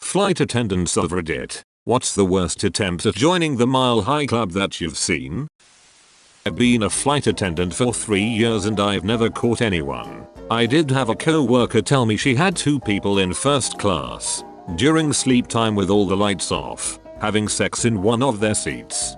Flight attendants of Reddit, what's the worst attempt at joining the Mile High Club that you've seen? I've been a flight attendant for 3 years and I've never caught anyone. I did have a co-worker tell me she had 2 people in first class, during sleep time with all the lights off, having sex in one of their seats.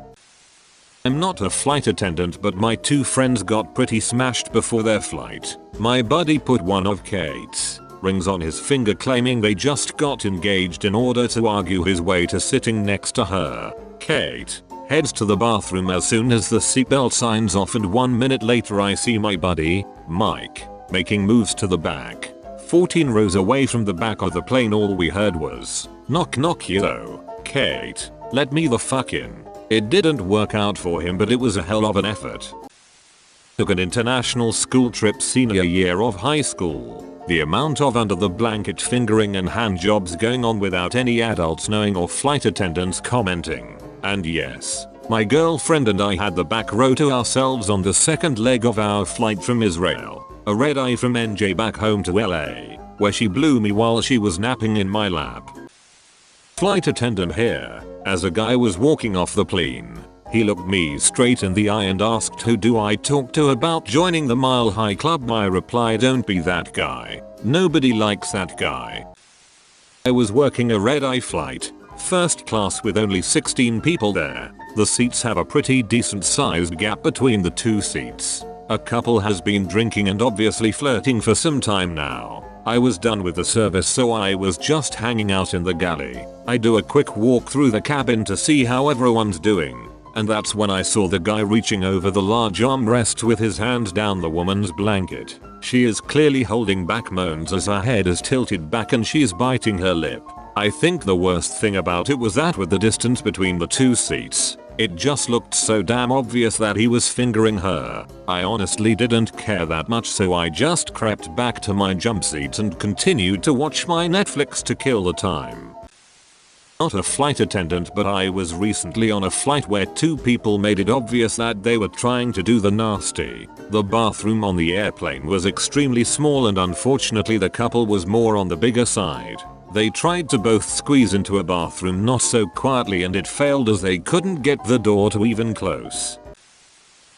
I'm not a flight attendant, but my 2 friends got pretty smashed before their flight. My buddy put one of Kate's rings on his finger, claiming they just got engaged in order to argue his way to sitting next to her. Kate heads to the bathroom as soon as the seatbelt signs off, and 1 minute later I see my buddy, Mike, making moves to the back. 14 rows away from the back of the plane, all we heard was, "Knock knock yo, Kate, let me the fuck in." It didn't work out for him, but it was a hell of an effort. Took an international school trip senior year of high school. The amount of under the blanket fingering and hand jobs going on without any adults knowing or flight attendants commenting. And yes, my girlfriend and I had the back row to ourselves on the second leg of our flight from Israel. A red eye from NJ back home to LA, where she blew me while she was napping in my lap. Flight attendant here. As a guy was walking off the plane, he looked me straight in the eye and asked, "Who do I talk to about joining the Mile High Club?" I replied, "Don't be that guy. Nobody likes that guy." I was working a red-eye flight, first class, with only 16 people there. The seats have a pretty decent sized gap between the 2 seats. A couple has been drinking and obviously flirting for some time now. I was done with the service, so I was just hanging out in the galley. I do a quick walk through the cabin to see how everyone's doing, and that's when I saw the guy reaching over the large armrest with his hand down the woman's blanket. She is clearly holding back moans as her head is tilted back and she's biting her lip. I think the worst thing about it was that with the distance between the 2 seats, it just looked so damn obvious that he was fingering her. I honestly didn't care that much, so I just crept back to my jump seat and continued to watch my Netflix to kill the time. Not a flight attendant, but I was recently on a flight where 2 people made it obvious that they were trying to do the nasty. The bathroom on the airplane was extremely small and unfortunately the couple was more on the bigger side. They tried to both squeeze into a bathroom not so quietly and it failed as they couldn't get the door to even close.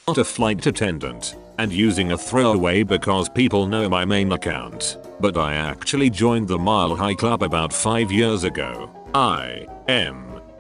Not a flight attendant, and using a throwaway because people know my main account, but I actually joined the Mile High Club about 5 years ago.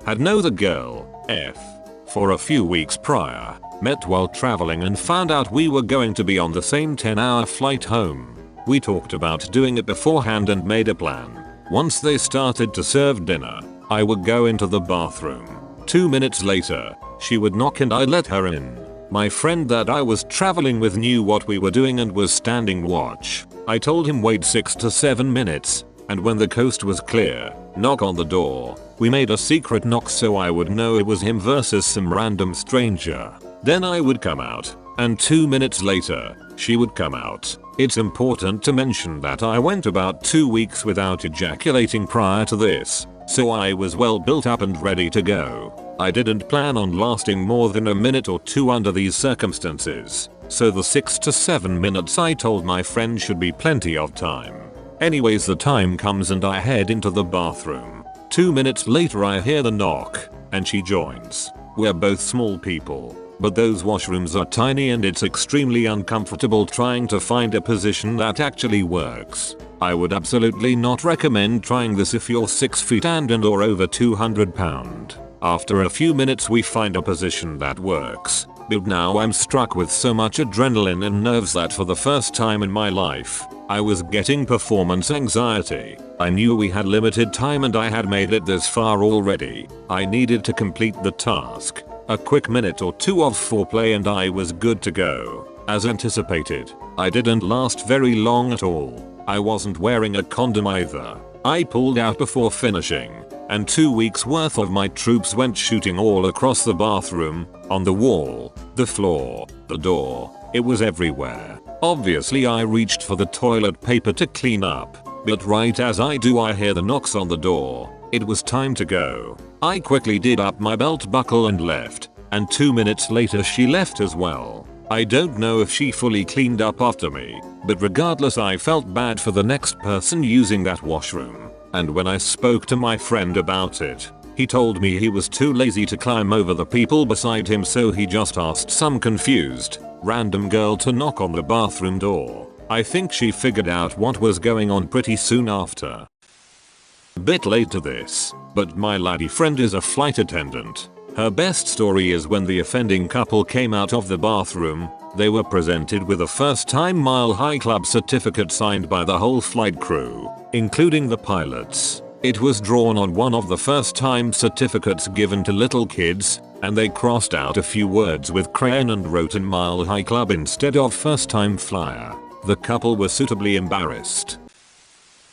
Had known the girl, F, for a few weeks prior, met while traveling and found out we were going to be on the same 10-hour flight home. We talked about doing it beforehand and made a plan. Once they started to serve dinner, I would go into the bathroom. 2 minutes later, she would knock and I let her in. My friend that I was traveling with knew what we were doing and was standing watch. I told him wait 6 to 7 minutes, and when the coast was clear, knock on the door. We made a secret knock so I would know it was him versus some random stranger. Then I would come out, and 2 minutes later, she would come out. It's important to mention that I went about 2 weeks without ejaculating prior to this, so I was well built up and ready to go. I didn't plan on lasting more than a minute or 2 under these circumstances, so the 6 to 7 minutes I told my friend should be plenty of time. Anyways, the time comes and I head into the bathroom. 2 minutes later I hear the knock, and she joins. We're both small people, but those washrooms are tiny and it's extremely uncomfortable trying to find a position that actually works. I would absolutely not recommend trying this if you're 6 feet and or over 200 pounds. After a few minutes we find a position that works, but now I'm struck with so much adrenaline and nerves that for the first time in my life, I was getting performance anxiety. I knew we had limited time and I had made it this far already. I needed to complete the task. A quick minute or 2 of foreplay and I was good to go. As anticipated, I didn't last very long at all. I wasn't wearing a condom either. I pulled out before finishing, and 2 weeks worth of my troops went shooting all across the bathroom, on the wall, the floor, the door. It was everywhere. Obviously I reached for the toilet paper to clean up, but right as I do I hear the knocks on the door. It was time to go. I quickly did up my belt buckle and left, and 2 minutes later she left as well. I don't know if she fully cleaned up after me, but regardless I felt bad for the next person using that washroom. and when I spoke to my friend about it, he told me he was too lazy to climb over the people beside him, so he just asked some confused, random girl to knock on the bathroom door. I think she figured out what was going on pretty soon after. Bit late to this, but my laddie friend is a flight attendant. Her best story is when the offending couple came out of the bathroom, they were presented with a first-time Mile High Club certificate signed by the whole flight crew, including the pilots. It was drawn on one of the first-time certificates given to little kids, and they crossed out a few words with crayon and wrote in Mile High Club instead of first-time flyer. The couple were suitably embarrassed.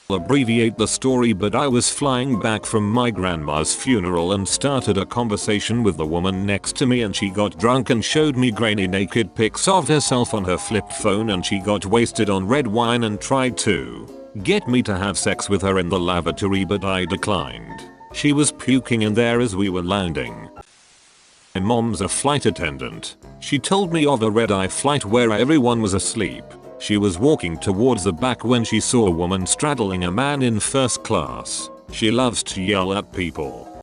I'll abbreviate the story, but I was flying back from my grandma's funeral and started a conversation with the woman next to me, and she got drunk and showed me grainy naked pics of herself on her flip phone, and she got wasted on red wine and tried to get me to have sex with her in the lavatory, but I declined. She was puking in there as we were landing. My mom's a flight attendant. She told me of a red-eye flight where everyone was asleep. She was walking towards the back when she saw a woman straddling a man in first class. She loves to yell at people.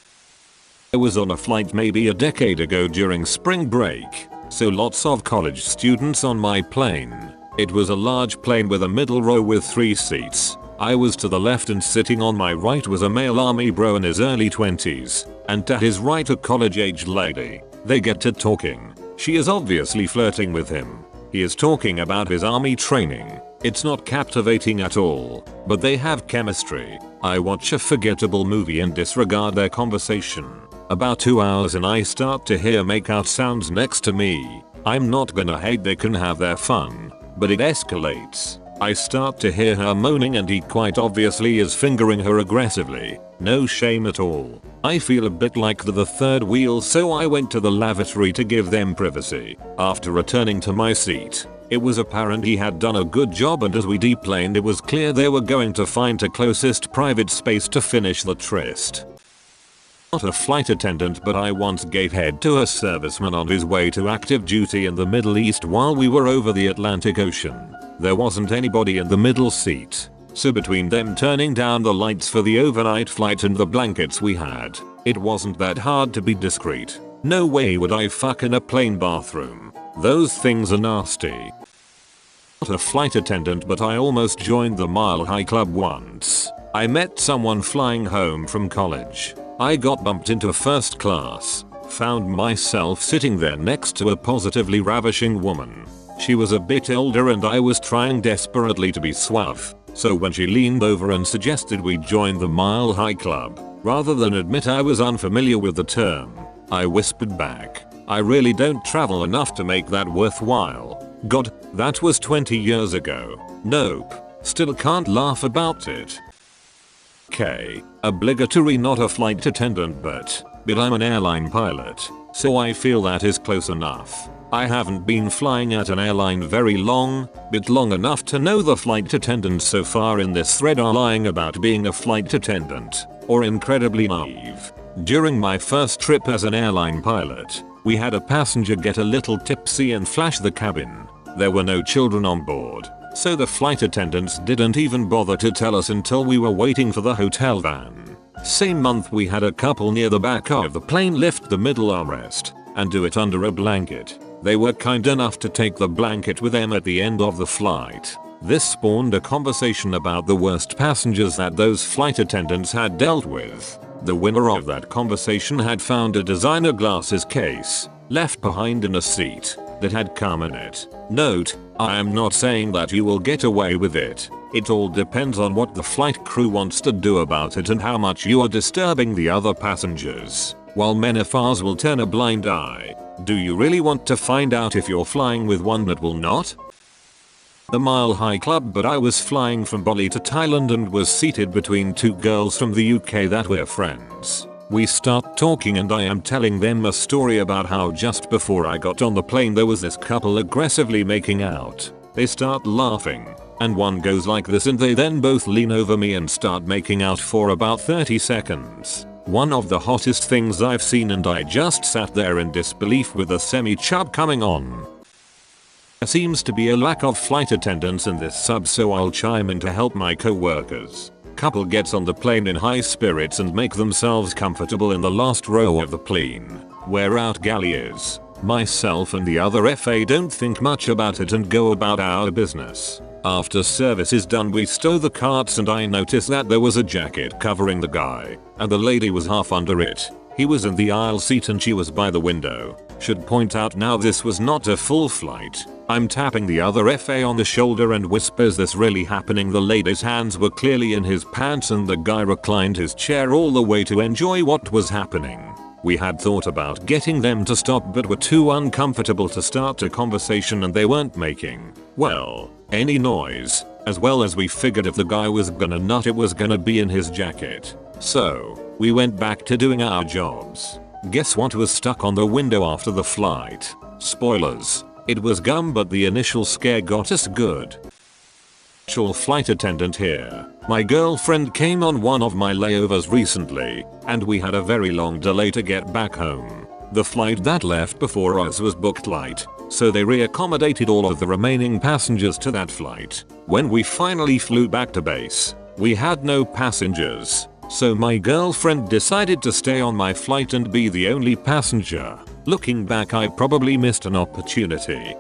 I was on a flight maybe a decade ago during spring break, so lots of college students on my plane. It was a large plane with a middle row with 3 seats. I was to the left, and sitting on my right was a male army bro in his early 20s, and to his right a college-aged lady. They get to talking. She is obviously flirting with him. He is talking about his army training. It's not captivating at all, but they have chemistry. I watch a forgettable movie and disregard their conversation. About 2 hours and I start to hear makeout sounds next to me. I'm not gonna hate, they can have their fun, but it escalates. I start to hear her moaning and he quite obviously is fingering her aggressively. No shame at all. I feel a bit like the third wheel, so I went to the lavatory to give them privacy. After returning to my seat, it was apparent he had done a good job, and as we deplaned it was clear they were going to find the closest private space to finish the tryst. Not a flight attendant, but I once gave head to a serviceman on his way to active duty in the Middle East while we were over the Atlantic Ocean. There wasn't anybody in the middle seat, so between them turning down the lights for the overnight flight and the blankets we had, it wasn't that hard to be discreet. No way would I fuck in a plane bathroom. Those things are nasty. Not a flight attendant, but I almost joined the Mile High Club once. I met someone flying home from college. I got bumped into first class, found myself sitting there next to a positively ravishing woman. She was a bit older and I was trying desperately to be suave, so when she leaned over and suggested we join the Mile High Club, rather than admit I was unfamiliar with the term, I whispered back, I really don't travel enough to make that worthwhile. God, that was 20 years ago. Nope, still can't laugh about it. Okay, obligatory, not a flight attendant, but I'm an airline pilot, so I feel that is close enough. I haven't been flying at an airline very long, but long enough to know the flight attendants so far in this thread are lying about being a flight attendant, or incredibly naive. During my first trip as an airline pilot, we had a passenger get a little tipsy and flash the cabin. There were no children on board, so the flight attendants didn't even bother to tell us until we were waiting for the hotel van. Same month we had a couple near the back of the plane lift the middle armrest and do it under a blanket. They were kind enough to take the blanket with them at the end of the flight. This spawned a conversation about the worst passengers that those flight attendants had dealt with. The winner of that conversation had found a designer glasses case left behind in a seat that had cum in it. Note, I am not saying that you will get away with it. It all depends on what the flight crew wants to do about it and how much you are disturbing the other passengers. While many FARs will turn a blind eye, do you really want to find out if you're flying with one that will not? The Mile High Club, but I was flying from Bali to Thailand and was seated between 2 girls from the UK that were friends. We start talking and I am telling them a story about how just before I got on the plane there was this couple aggressively making out. They start laughing, and one goes like this, and they then both lean over me and start making out for about 30 seconds. One of the hottest things I've seen, and I just sat there in disbelief with a semi-chub coming on. There seems to be a lack of flight attendants in this sub, so I'll chime in to help my co-workers. Couple gets on the plane in high spirits and make themselves comfortable in the last row of the plane, where out galley is. Myself and the other FA don't think much about it and go about our business. After service is done we stow the carts and I noticed that there was a jacket covering the guy, and the lady was half under it. He was in the aisle seat and she was by the window. Should point out now this was not a full flight. I'm tapping the other FA on the shoulder and whisper, "Is this really happening?" The lady's hands were clearly in his pants and the guy reclined his chair all the way to enjoy what was happening. We had thought about getting them to stop but were too uncomfortable to start a conversation and they weren't making, well, any noise. As well as we figured if the guy was gonna nut it was gonna be in his jacket. So, we went back to doing our jobs. Guess what was stuck on the window after the flight? Spoilers. It was gum, but the initial scare got us good. Actual flight attendant here. My girlfriend came on one of my layovers recently, and we had a very long delay to get back home. The flight that left before us was booked light, so they reaccommodated all of the remaining passengers to that flight. When we finally flew back to base, we had no passengers, so my girlfriend decided to stay on my flight and be the only passenger. Looking back, I probably missed an opportunity.